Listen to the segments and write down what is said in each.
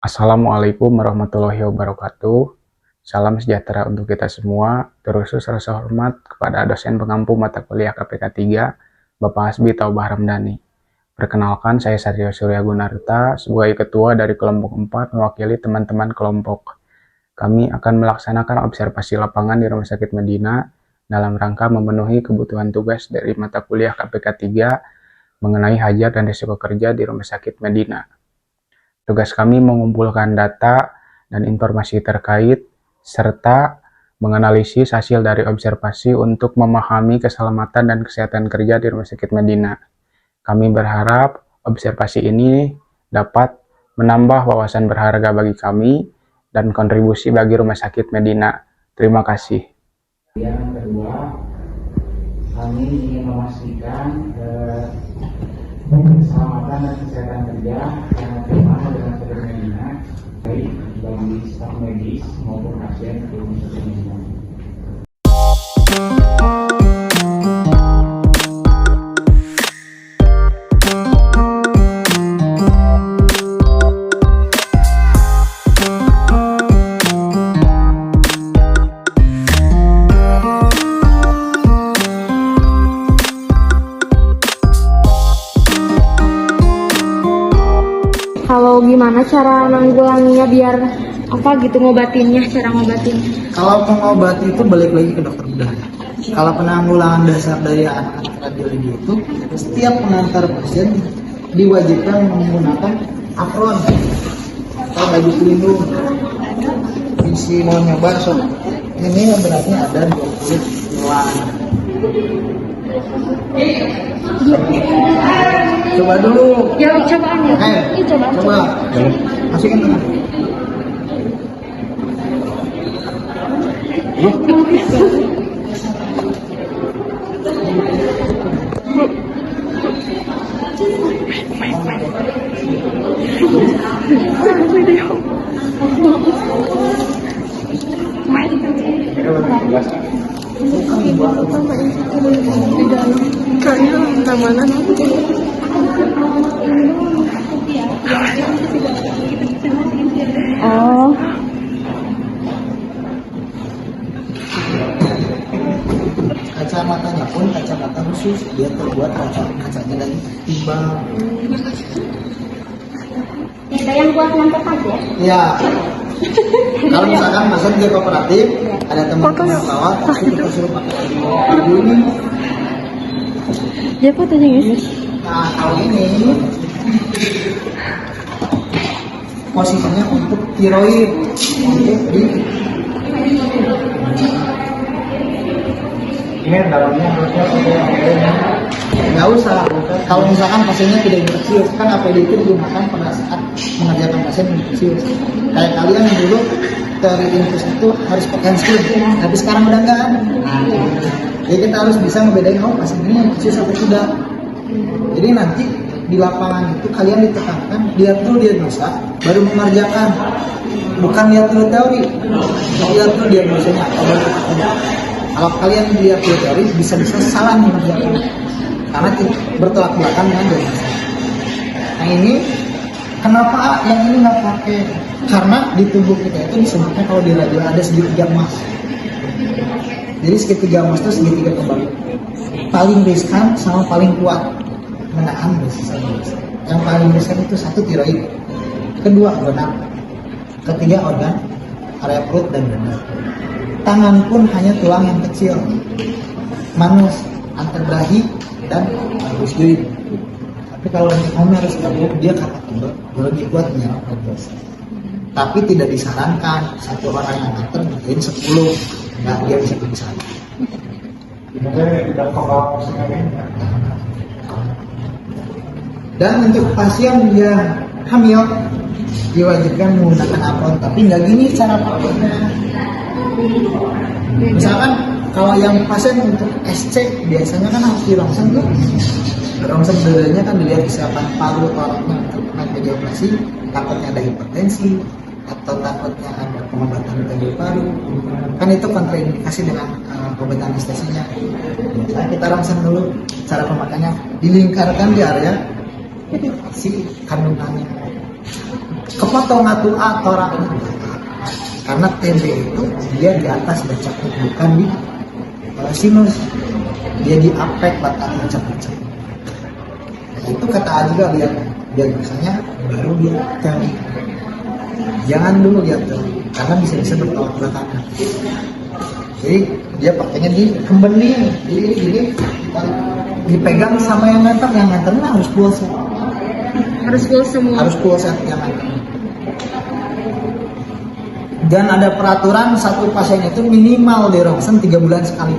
Assalamualaikum warahmatullahi wabarakatuh. Salam sejahtera untuk kita semua, terkhusus rasa hormat kepada dosen pengampu mata kuliah KPK 3, Bapak Hasbi Taubah Ramdhani. Perkenalkan, saya Satrio Surya Gunarta, sebagai ketua dari kelompok 4 mewakili teman-teman kelompok. Kami akan melaksanakan observasi lapangan di Rumah Sakit Medina dalam rangka memenuhi kebutuhan tugas dari mata kuliah KPK 3 mengenai hajat dan risiko kerja di Rumah Sakit Medina. Tugas kami mengumpulkan data dan informasi terkait, serta menganalisis hasil dari observasi untuk memahami keselamatan dan kesehatan kerja di Rumah Sakit Medina. Kami berharap observasi ini dapat menambah wawasan berharga bagi kami dan kontribusi bagi Rumah Sakit Medina. Terima kasih. Yang kedua, kami ingin memastikan keselamatan dan kesehatan kerja yang terutama dengan Sakit Medina, baik bagi staf medis maupun pasien di Rumah Sakit Medina. Kalau gimana cara nanggulanginya biar ngobatinnya, cara ngobatinnya? Kalau pengobati itu balik lagi ke dokter bedah. Kalau penanggulangan dasar dari anak-anak radiologi itu, setiap pengantar pasien diwajibkan menggunakan apron atau baju pelindung. Isi mau nyoba sob. Ini beratnya ada 20 kiloan. Coba dulu. Ya, cobaan ya. Ini cobaan. Coba. Masukin tengah. Oh. Kacamatanya pun kacamata khusus, dia terbuat kacanya dari timbal. Ada yang buat nangkep aja? Ya. Kalau misalkan masuk dia kooperatif, ada teman-teman perawat, pasti kita suruh pakai ini. Ya fotonya guys. Nah, kalau ini posisinya untuk tiroid, untuk di Ini dalamnya harusnya nggak usah. Kalau misalkan pasiennya tidak infeksius, kan APD itu digunakan pada saat mengerjakan pasien infeksius. Kayak kalian dulu terinfus itu harus pakai handscreen, tapi sekarang udah enggak. Jadi kita harus bisa membedain pasien ini infeksius atau tidak. Jadi nanti di lapangan itu kalian ditekankan lihat dulu diagnosa, baru mengerjakan. Bukan lihat dulu teori, lihat dulu diagnosanya atau baru ada. Kalau kalian lihat teori bisa-bisa salah mengerjakan karena bertolak belakang dengan diagnosa. Nah ini kenapa yang ini nggak pakai? Karena di tubuh kita itu disebutnya kalau di radio ada segitiga emas. Jadi segitiga emas itu segitiga kembali. Paling riskan sama paling kuat menahan resisten. Yang paling riskan itu satu tiroid, kedua benak, ketiga organ area perut dan dada. Tangan pun hanya tulang yang kecil, manus, antebrahi, dan arbuscuit. Tapi kalau untuk Homer harus tahu dia kata tebal, lebih kuat menyerang radiasi. Tapi tidak disarankan satu orang yang kanker mungkin 10, nggak dia bisa bisa. Dan untuk pasien yang hamil diwajibkan menggunakan apron, tapi nggak gini cara pakainya. Misalkan kalau yang pasien untuk SC biasanya kan harus dirongseng tuh. Rongseng dadanya kan dilihat kesiapan paru orangnya untuk nanti dioperasi, takutnya ada hipertensi atau takutnya ada pengobatan pada paru. Kan itu kontraindikasi dengan obat anestesinya. Misalnya kita rongseng dulu, cara pemakaiannya dilingkarkan di area si kandungannya. kepotong atuh atorak karena TB itu dia di atas becaknya bukan di sinus, dia di apek batang becak-becak. Itu kata A juga lihat diagnosanya baru dia teori. Jangan dulu lihat teori karena bisa bertolak belakang. Jadi dia pakainya di kembening, jadi ini dipegang sama yang nganternya harus full set. Harus full semua. Harus full set yang nganter. Dan ada peraturan satu pasien itu minimal di ronsen 3 bulan sekali.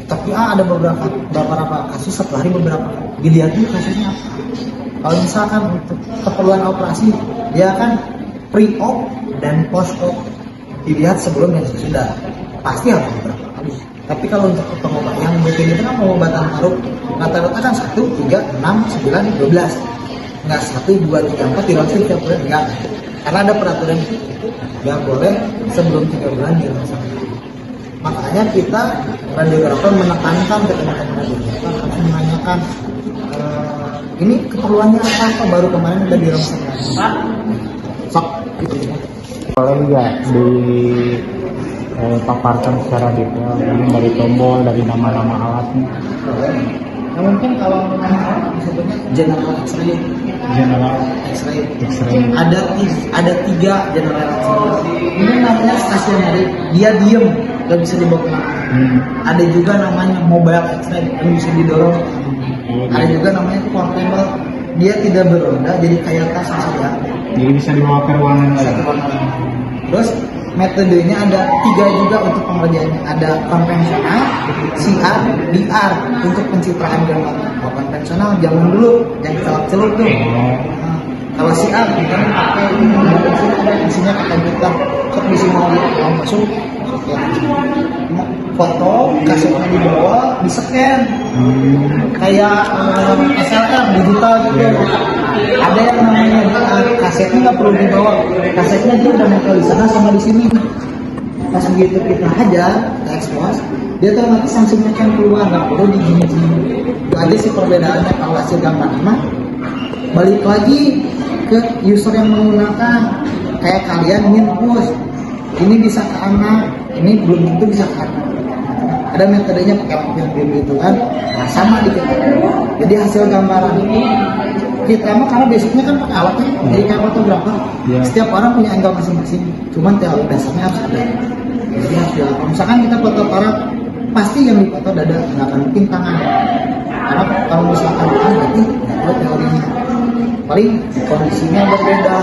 Tapi ada beberapa kasus satu hari beberapa. Dilihat tuh kasusnya apa. Kalau misalkan untuk keperluan operasi, dia kan pre-op dan post-op. Dilihat sebelum dan sesudah. Pasti harus beberapa kali. Tapi kalau untuk pengobatan yang mungkin itu kan pengobatan paru, rata-rata kan 1, 3, 6, 9, 12. Enggak 1, 2, 3, 4 di ronsen tiap bulan enggak. Karena ada peraturan itu nggak boleh sebelum 3 bulan di ronsen. Makanya kita radiografer menekankan ke teman-teman radiografer harus menanyakan ini keperluannya apa baru kemarin udah di ronsen. Sok gitu. Boleh nggak dipaparkan secara detail dari tombol, dari nama-nama alatnya? Nah, mungkin kalau nama disebutnya general X-ray. General X-ray. X-ray. Ada 3 general X-ray. Ini namanya stationary, dia diem, nggak bisa dibawa kemana. Ada juga namanya mobile X-ray, yang bisa didorong. Ada juga namanya portable, dia tidak beroda, jadi kayak tas saja. Jadi bisa dibawa ke ruangan lain. Terus metodenya ada 3 juga untuk pengerjaannya. Ada konvensional, CR, DR untuk pencitraan gambar. Kalau konvensional jangan dulu, jangan celak-celuk tuh. Kalau CR kita pakai isinya kata kita, sok bisa mau lihat masuk, ya. Foto kasetnya dibawa, di-scan, kayak SLR digital gitu. Ada yang namanya kasetnya nggak perlu dibawa, kasetnya dia udah nempel di sana sama di sini. Pas begitu kita hajar, kita expose, dia otomatis langsung akan keluar, nggak perlu digini-gini. Itu aja sih perbedaannya kalau hasil gambar mah. Balik lagi ke user yang menggunakan, kayak kalian ingin push, ini bisa ke anak, ini belum tentu bisa ke anak. Ada metodenya pakai lampu yang biru itu kan, nah, sama di kita. Jadi hasil gambaran itu kita mah karena basicnya kan pakai alatnya, jadi kayak fotografer. Setiap orang punya angle masing-masing, cuman teori dasarnya harus ada. Jadi harus dilakukan. Misalkan kita foto parah, pasti yang difoto dada, nggak akan mungkin tangan. Karena kalau misalkan tangan berarti nggak teorinya. Paling kondisinya berbeda.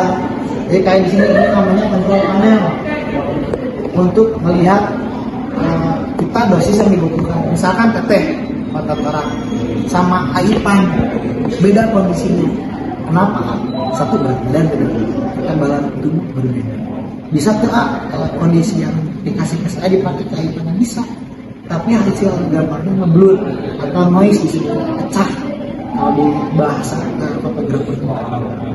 Jadi kayak di sini ini namanya control panel untuk melihat kita dosis yang dibutuhkan. Misalkan teteh fototorak sama aipan beda kondisinya. Kenapa? Satu berat badan berbeda, ketebalan tubuh berbeda. Bisa tuh kondisi yang dikasih ke saya dipakai ke aipannya bisa, tapi hasil gambarnya ngeblur atau noise di situ pecah. Kalau di bahasa fotografer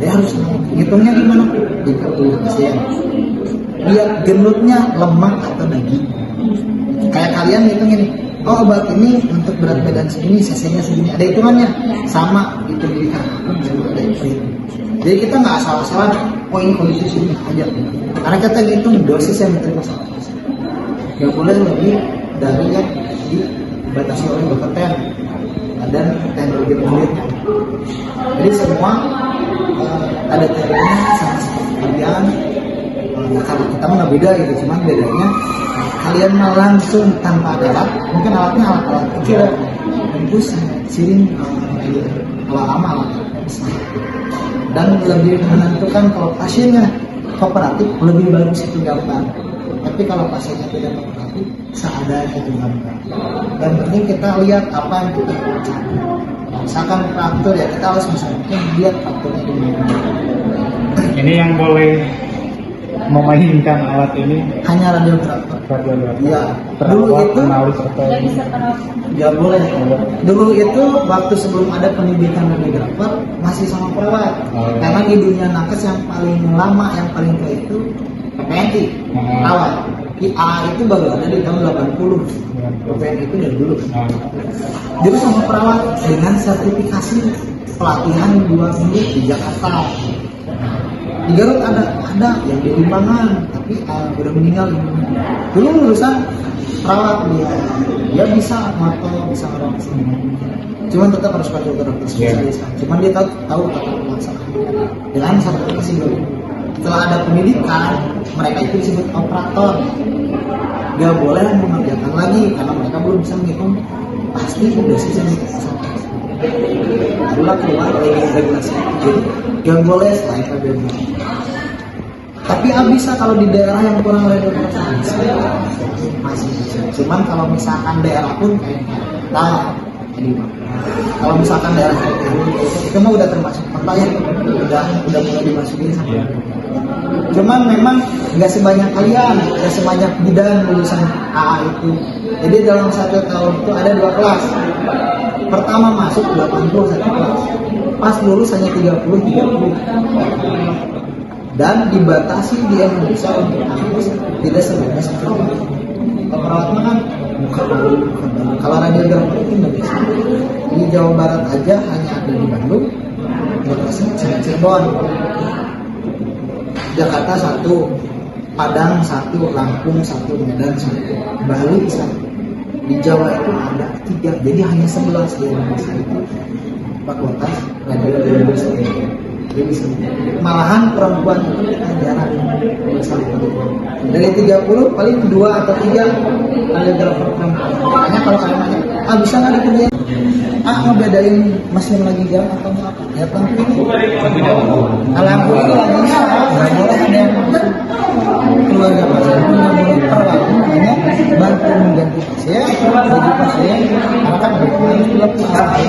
dia harus ngitungnya gimana? Di kartu pasien. Lihat genutnya lemak atau daging. Kayak kalian ngitungin, oh obat ini untuk berat badan segini, cc-nya segini, ada hitungannya, sama itu di ada itu. Jadi kita nggak asal-asalan poin kondisi sini aja, karena kita ngitung dosis yang diterima sama pasien. Nggak boleh lebih dari yang dibatasi oleh dokter dan teknologi penelitian. Jadi semua ada teorinya sama seperti kalian. Kalau kita mah beda gitu, cuman bedanya kalian mah langsung tanpa alat, mungkin alatnya alat kecil, terus siring kalau lama alat besar. Dan lebih menentukan kalau pasiennya kooperatif lebih bagus itu gambar. Tapi kalau pasiennya tidak kooperatif, seadanya itu gambar. Dan penting kita lihat apa yang kita baca. Misalkan faktor ya kita harus misalnya lihat faktornya di mana. Ini yang boleh memainkan alat ini hanya radiografer. Iya. Dulu itu analis atau nggak boleh. Dulu itu waktu sebelum ada pendidikan radiografer masih sama perawat. Karena di dunia nakes yang paling lama, yang paling tua itu PPNI, perawat. A itu baru ada di tahun 80. PPNI itu dari dulu. Jadi sama perawat dengan sertifikasi pelatihan 2 minggu di Jakarta. Di Garut ada yang di Limbangan tapi udah meninggal. Dulu lulusan perawat dia bisa motor, bisa orang sini. Cuman tetap harus pakai dokter spesialis. Cuman dia tahu pelaksanaan dengan sertifikasi dulu. Setelah ada pendidikan, mereka itu disebut operator. Gak boleh mengerjakan lagi karena mereka belum bisa menghitung pasti dosis yang dikasih. Itulah keluar regulasi. Jadi gak boleh selain PBB. Tapi bisa kalau di daerah yang kurang regulasi masih bisa. Cuman kalau misalkan daerah pun kayak kalau misalkan daerah itu mah udah termasuk pertanyaan, udah mulai dimasukin sama. Cuman memang nggak sebanyak kalian, nggak sebanyak bidan lulusan AA itu. Jadi dalam 1 tahun itu ada 2 kelas. Pertama masuk 80 satu kelas, pas lulus hanya 30. Dan dibatasi di Indonesia untuk kampus tidak sebanyak satu. Perawat kan bukan kalau radiografer itu nggak bisa. Di Jawa Barat aja hanya ada di Bandung, Cirebon, Jakarta 1, Padang 1, Lampung 1, Medan 1, Bali 1. Di Jawa itu ada 3, jadi hanya 11 di Indonesia itu fakultas radiografi. Jadi malahan perempuan itu jarang dari 30 paling 2 atau 3 radiografer perempuan. Makanya kalau kalian nanya, bisa nggak dikerjain? Ngebedain mesin lagi jalan atau apa? Ya lampu ini. Lampu ini lagi nggak boleh ada yang masuk. Keluarga pasien punya perawat hanya bantu mengganti pasien, bagi pasien. Karena kan harus dilakukan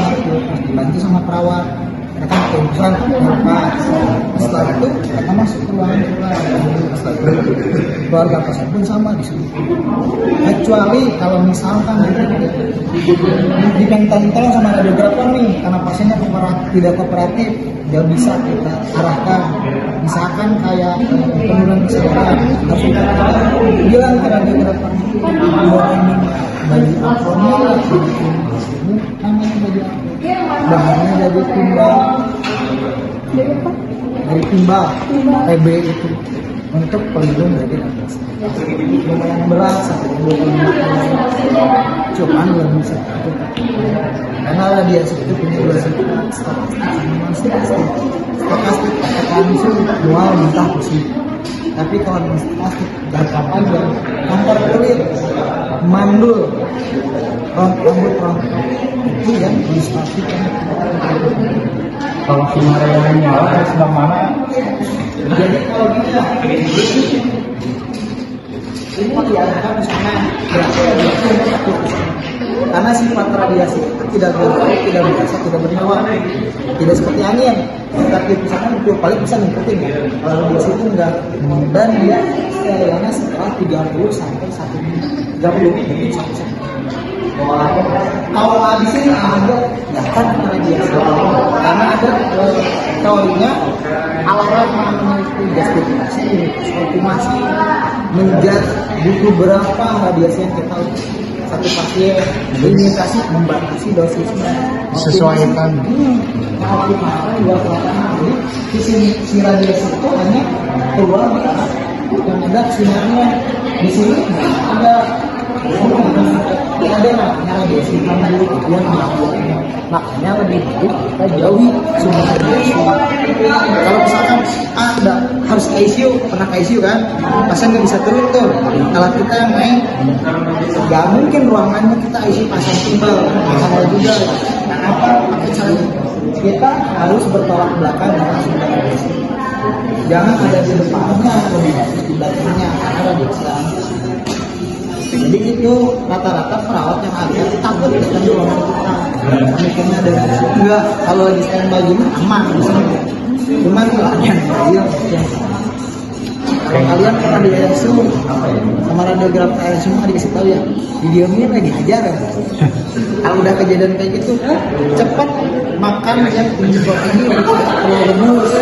dibantu sama perawat. Mereka keputusan apa? Setelah itu mereka masuk ke ruangan. Setelah itu keluarga pasien pun sama di sini. Kecuali kalau misalkan ditentang sama radiografer nih, karena pasiennya tidak kooperatif, nggak bisa kita arahkan. Misalkan kayak penurunan kesadaran, harus kita bilang ke radiografer bahwa ini baju apronnya, namanya baju bahannya dari timbal, TB itu untuk pelindung dari radiasi. Lumayan berat, 1,25 cuman lebih bisa karena radiasi itu punya dua sifat, stokastik langsung mual muntah pusing. Tapi kalau non stokastik jangka panjang, kanker kulit, mandul, rambut rontok itu yang dipastikan. Kalau sinar yang nyala dari sebelah mana? Jadi kalau dia ini diarahkan ke sana, berarti karena sifat radiasi itu tidak bergerak, tidak berasa, tidak bernyawa, tidak seperti angin. Tapi misalkan itu paling bisa ngikutin, kalau radiasi itu enggak. Dan dia istilahnya setelah 30 sampai 1 menit, 30 menit sampai 1 menit. Kalau di sini ada daftar radiasi, karena ada teorinya alarm memiliki justifikasi estimasi menjat butuh berapa radiasi yang kita satu pasien, limitasi membatasi dosisnya, Sesuaikan. optimalkan 2 jadi si radiasi itu hanya keluar yang ada sinarnya. Di sini ada namanya radiasi dulu yang dilakukan. Makanya lebih baik kita jauhi sumber radiasi. Kalau misalkan harus ke ICU, pernah ke ICU kan, pasien nggak bisa turun tuh. Kalau kita yang main, nggak mungkin ruangannya kita ICU pasien timbal, sama juga. Kenapa? Kita harus bertolak belakang dengan sumber radiasi. Jangan ada di depannya, lebih bagus di belakangnya, karena radiasi. Jadi itu rata-rata perawat yang ada takut dengan ruangan kita. Mikirnya dengan enggak, kalau lagi standby gini aman di sini. Cuman kalian kalau kalian pernah di ISU sama radiografer ISU mah dikasih tahu ya, videonya lagi ajar ya. Kalau udah kejadian kayak gitu, cepat makan yang tinggi protein, terlalu rebus.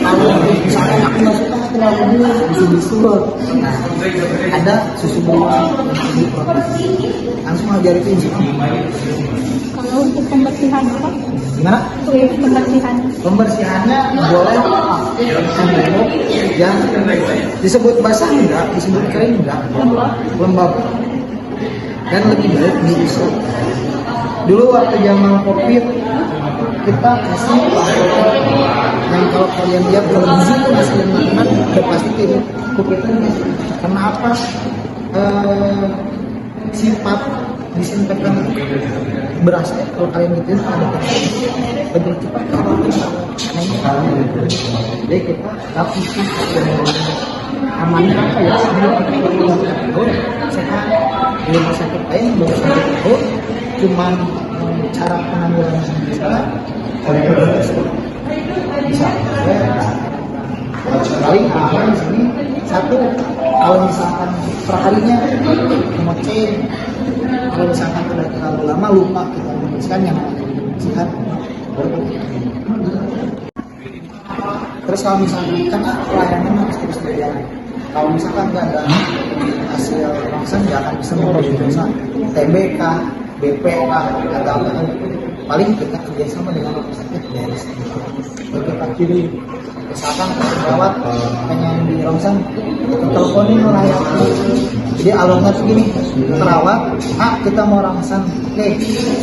Kalau misalkan aku nggak suka terlalu rebus, disuruh. Nah, ada susu bawang, tinggi protein. Langsung ajarin itu. Kalau untuk pembersihan apa? Gimana? Pembersihan. Pembersihannya boleh yang disebut basah enggak, disebut kering enggak, lembab, dan lebih baik diusap. Dulu waktu zaman COVID kita kasih yang kalau kalian lihat televisi itu masih makanan udah pasti itu COVID ini. Karena apa? Sifat disinfektan beras kalau kalian gitu ada lebih cepat kalau jadi kita tapi amannya apa ya sehat di rumah sakit lain belum sampai tahu cuman cara penanggulangan bisa paling aman di sini satu kalau misalkan perharinya ngecek kalau misalkan udah terlalu lama lupa kita menuliskan yang sehat terus kalau misalkan kan pelayanan harus terus berjalan kalau misalkan nggak ada hasil langsung nggak akan bisa memperbaiki TBK, BPK atau apa paling kita kerjasama dengan rumah sakit dari kita kiri misalkan perawat pengen di ronsen teleponin melayani jadi alurnya begini perawat kita mau ronsen oke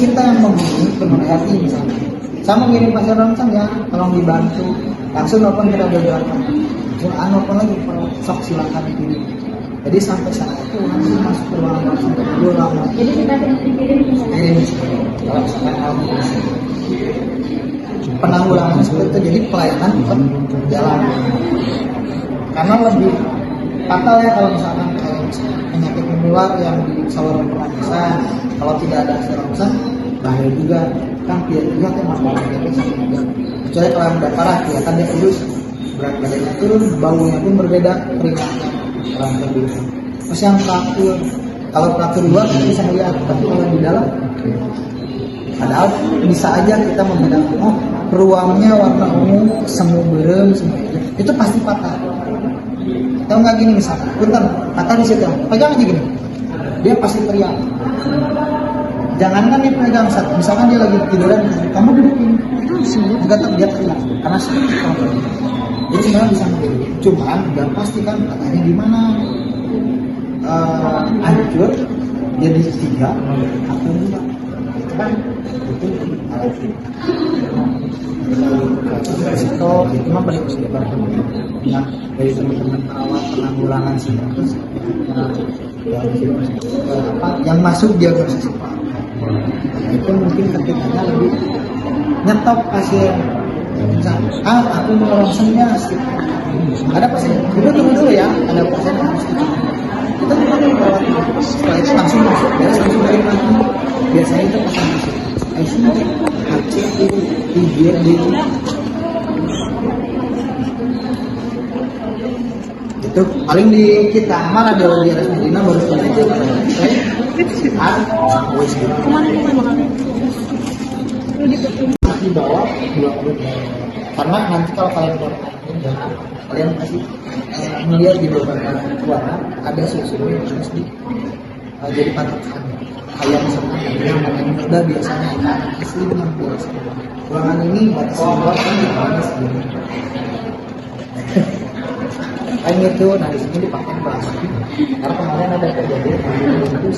kita yang menghubungi pemerhati misalnya saya mau ngirim pasien ronsen ya tolong dibantu langsung nelfon kita beberapa langsung nelfon lagi sok silakan ini jadi sampai saat itu nanti masuk ke ruangan ronsen dulu lama Jadi kita kirim kalau misalkan penanggulangan seperti itu jadi pelayanan tetap jalan karena lebih fatal ya kalau misalkan penyakit menular yang di saluran pernafasan kalau tidak ada ronsen bahaya juga kan dia juga kan masalah penyakit sama kecuali kalau yang udah parah kelihatan dia kurus berat badannya turun baunya pun berbeda keringatnya orang terbiasa terus yang terakhir kalau terakhir luar kita bisa melihat tapi kalau di dalam padahal bisa aja kita membedakan ruangnya warna ungu semu berem semuanya itu pasti patah tahu nggak gini misalkan bentar patah di situ pegang aja gini dia pasti teriak jangankan dia pegang saat misalkan dia lagi tiduran kamu dudukin juga dia teriak karena sakit jadi sebenarnya bisa menjadi cuman nggak pasti kan patahnya gimana hancur jadi 3 atau 2 kan itu resiko itu mah paling yang dari teman-teman perawat penanggulangan sih terus yang masuk diagnosis itu mungkin ketikanya lebih nyetop pasien aku mau ronsennya ada pasien dulu ya ada pasien yang harus kita juga perawat setelah itu langsung masuk langsung dari lagi biasanya itu pasien masuk ICU, HC, IGD itu paling di kita mana ada di atas Medina baru sekali itu di bawah 20 karena nanti kalau kalian kalian pasti melihat di beberapa ruangan ada susu yang harus jadi patokan kayak misalkan yang paling muda biasanya anak asli dengan biasa ruangan ini batas luar kan di mana segini kayak gitu nah di sini dipakai bahasa karena kemarin ada kejadian itu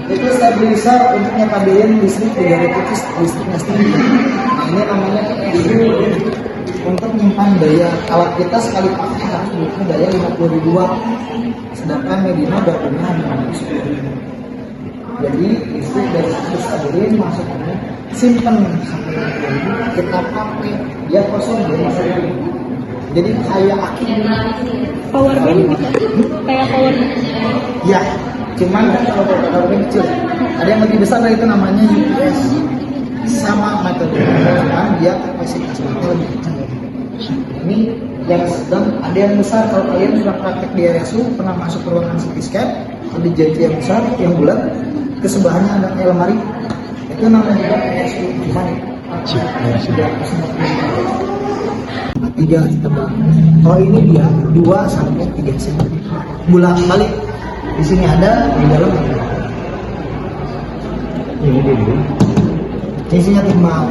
itu stabilizer untuk nyetabilin listrik dari putus listriknya sendiri nah ini namanya itu untuk menyimpan daya alat kita sekali pakai harus butuh daya 50.000 watt sedangkan Medina baterainya hanya 10.000 jadi listrik dari putus stabilin masuknya simpen sampai 50.000 kita pakai dia kosong dia masuk jadi kayak aki power bank kayak power bank ya cuman kan kalau power bank kecil ada yang lebih besar dari itu namanya UPS sama metode cuman dia kapasitasnya lebih kecil ini yang sedang ada yang besar kalau kalian sudah praktek di RSU pernah masuk ke ruangan CT scan ada janji yang besar yang bulat ke sebelahnya ada lemari itu namanya juga RSU cuman sudah 3 tebal kalau ini dia 2 sampai 3 cm bulat balik di sini ada di dalam ada isinya timbal.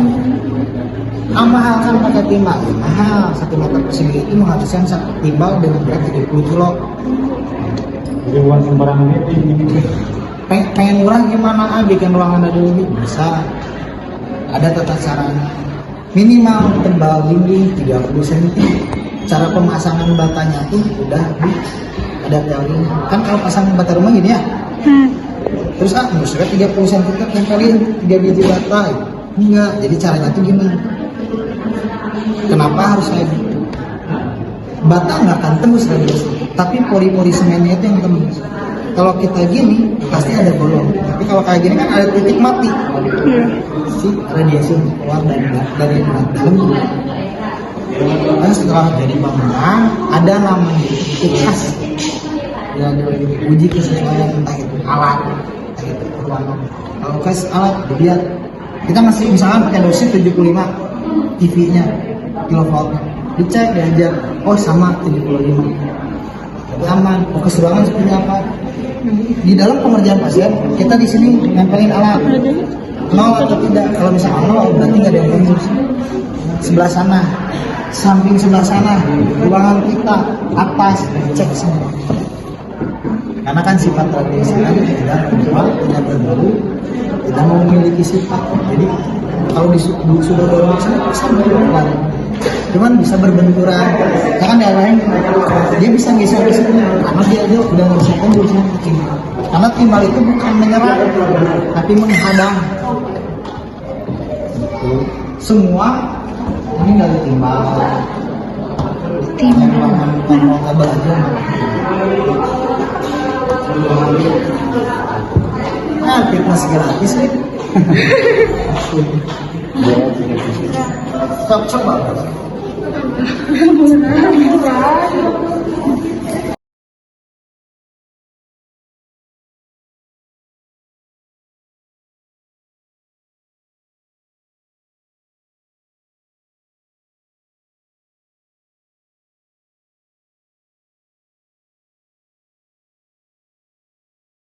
Mahal kan pakai timbal, mahal. 1 meter persegi itu menghabiskan 1 timbal dengan berat 70 kilo. Jadi bukan sembarangan itu. Pengen murah gimana? Bikin ruangan ada lebih bisa. Ada tata caranya. Minimal tebal dinding 30 cm. Cara pemasangan batanya pun udah ada teorinya. Kan kalau pasang bata rumah gini ya. Terus maksudnya 30 cm kita tempelin 3 biji bata. Enggak. Jadi caranya tuh gimana? Kenapa harus kayak gitu? Bata nggak akan tembus radiasi, tapi pori-pori semennya itu yang tembus. Kalau kita gini pasti ada bolong, tapi kalau kayak gini kan ada titik mati, si radiasi keluar dari dalam. Dan setelah jadi bangunan ada namanya khas, ya diuji kesesuaian entah itu alat, entah itu ruangan. Kalau khas alat dilihat kita masih misalkan pakai dosis 75 TV-nya kilovoltnya, dicek diajar, oh sama 75. Jadi aman. Fokus ruangan seperti apa? Di dalam pengerjaan pasien kita di sini nempelin alat 0 atau tidak. Kalau misalnya 0 berarti nggak ada yang tembus. Sebelah sana, samping sebelah sana, ruangan kita atas, cek semua. Karena kan sifat tradisional tidak berubah, tidak berbau, tidak memiliki sifat. Jadi kalau sudah berubah bisa berubah. Cuman bisa berbenturan. Ya kan lain dia bisa geser ke sini karena dia udah nggak bisa tembus. Karena timbal itu bukan menyerang tapi menghadang. Semua ini dari timbal. Mau belajar. Fitness gratis nih. Coba.